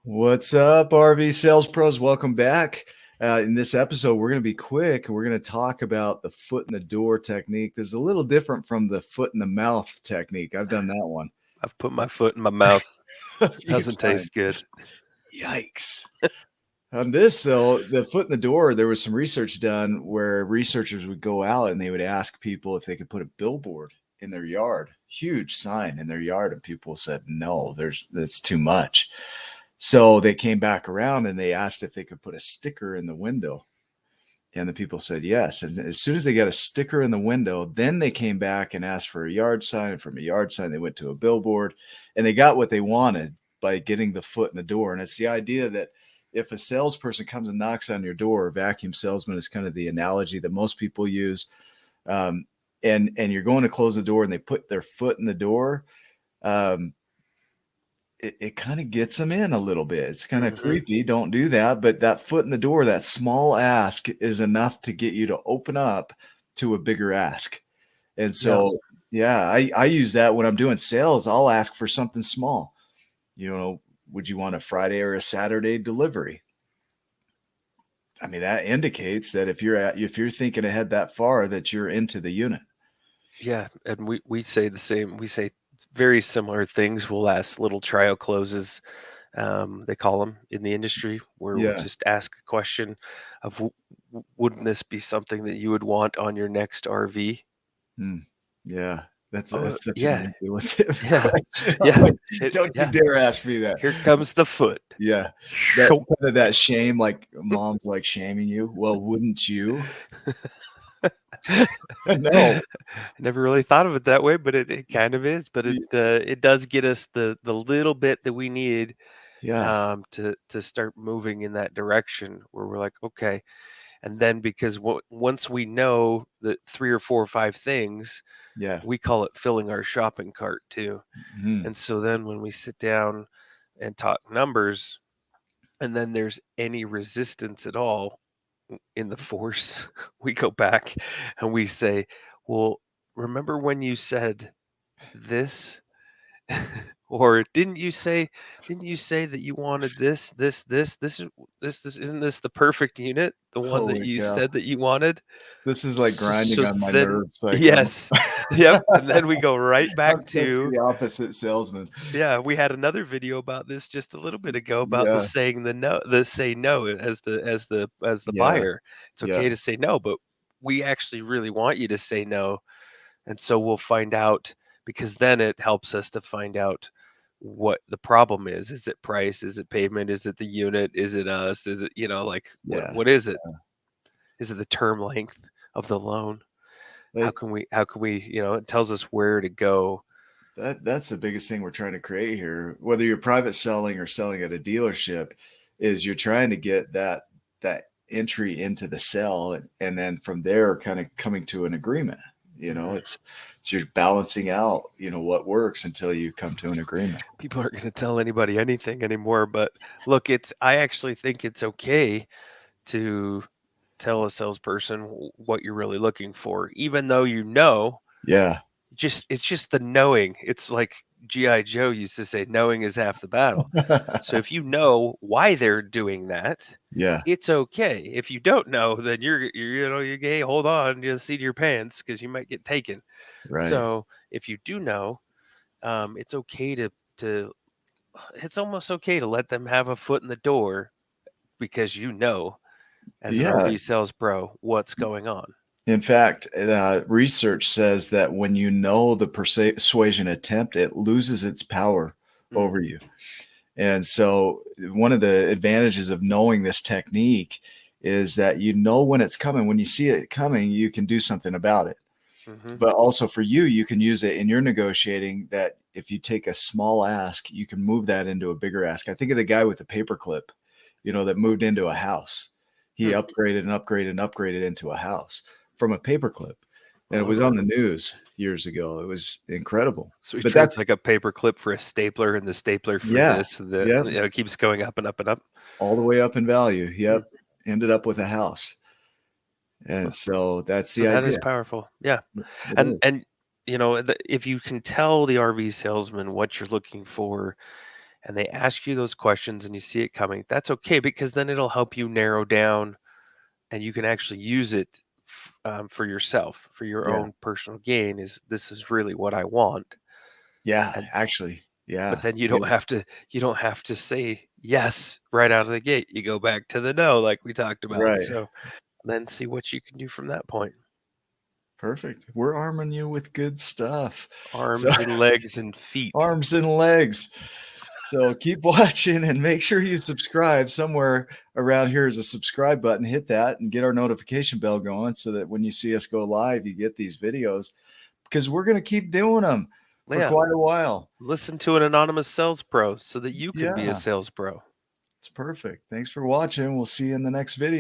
What's up, RV sales pros? Welcome back. In this episode, we're going to be quick. We're going to talk about the foot in the door technique. This is a little different from the foot in the mouth technique. I've done that one I've put my foot in my mouth. a It few doesn't times. taste good. Yikes. On this, though, the foot in the door, there was some research done where researchers would go out and they would ask people if they could put a billboard in their yard, huge sign in their yard, and people said no, that's too much. So they came back around and they asked if they could put a sticker in the window. And the people said yes. And as soon as they got a sticker in the window, then they came back and asked for a yard sign. And from a yard sign, they went to a billboard, and they got what they wanted by getting the foot in the door. And it's the idea that if a salesperson comes and knocks on your door, vacuum salesman is kind of the analogy that most people use. And you're going to close the door and they put their foot in the door. It kind of gets them in a little bit. It's kind of creepy. Don't do that. But that foot in the door, that small ask is enough to get you to open up to a bigger ask. And so, I use that when I'm doing sales. I'll ask for something small. Would you want a Friday or a Saturday delivery? I mean, that indicates that if you're thinking ahead that far, that you're into the unit. Yeah, and we say the same. We say very similar things. We'll ask little trial closes, they call them in the industry, where we just ask a question of, wouldn't this be something that you would want on your next RV? Yeah, that's such a manipulative question. Don't you dare ask me that. Here comes the foot. Yeah, that shame, like mom's like shaming you. Well, wouldn't you? No, I never really thought of it that way, but it kind of is. But it does get us the little bit that we need, to start moving in that direction where we're like, okay. And then because once we know the 3 or 4 or 5 things, we call it filling our shopping cart too. And so then when we sit down and talk numbers, and then there's any resistance at all in the force, we go back and we say, well, remember when you said this? Or didn't you say that you wanted this isn't this the perfect unit, the one that you said that you wanted? This is like grinding on my nerves. Like, yes. Yep. And then we go right back to the opposite salesman. Yeah, we had another video about this just a little bit ago about the say no as the buyer. It's okay to say no, but we actually really want you to say no. And so we'll find out, because then it helps us to find out what the problem is. Is it price? Is it pavement? Is it the unit? Is it us? Is it, what is it? Is it the term length of the loan? How can we, it tells us where to go. That's the biggest thing we're trying to create here, whether you're private selling or selling at a dealership, is you're trying to get that entry into the sell, and then from there kind of coming to an agreement. It's you're balancing out, what works until you come to an agreement. People aren't going to tell anybody anything anymore, but look, I actually think it's okay to tell a salesperson what you're really looking for, even though it's just the knowing. It's like G.I. Joe used to say, knowing is half the battle. So if you know why they're doing that, it's okay. If you don't know, then you're gay. Hold on, just seat your pants, because you might get taken. Right. So if you do know, it's okay it's almost okay to let them have a foot in the door, because as an RV sales pro, what's going on. In fact, research says that when you know the persuasion attempt, it loses its power over you. And so one of the advantages of knowing this technique is that when it's coming. When you see it coming, you can do something about it. But also for you can use it in your negotiating, that if you take a small ask, you can move that into a bigger ask. I think of the guy with the paperclip, that moved into a house. He upgraded and upgraded and upgraded into a house from a paperclip. And it was on the news years ago. It was incredible. So he trades like a paperclip for a stapler, and the stapler for this. It keeps going up and up and up. All the way up in value. Yep. Ended up with a house. And so that's the idea. That is powerful. Yeah. And if you can tell the RV salesman what you're looking for, and they ask you those questions and you see it coming, that's okay, because then it'll help you narrow down and you can actually use it for yourself, for your Yeah. own personal gain. Is this is really what I want? Yeah, And actually. but Yeah. then Yeah. you don't have to say yes right out of the gate. You go back to the no, like we talked about. Right. So then see what you can do from that point. Perfect. We're arming you with good stuff. So Arms and legs and feet. arms and legs. So keep watching and make sure you subscribe. Somewhere around here is a subscribe button. Hit that and get our notification bell going so that when you see us go live, you get these videos, because we're going to keep doing them for Yeah. quite a while. Listen to an anonymous sales pro so that you can be a Yeah, sales pro. it's perfect. Thanks for watching. We'll see you in the next video.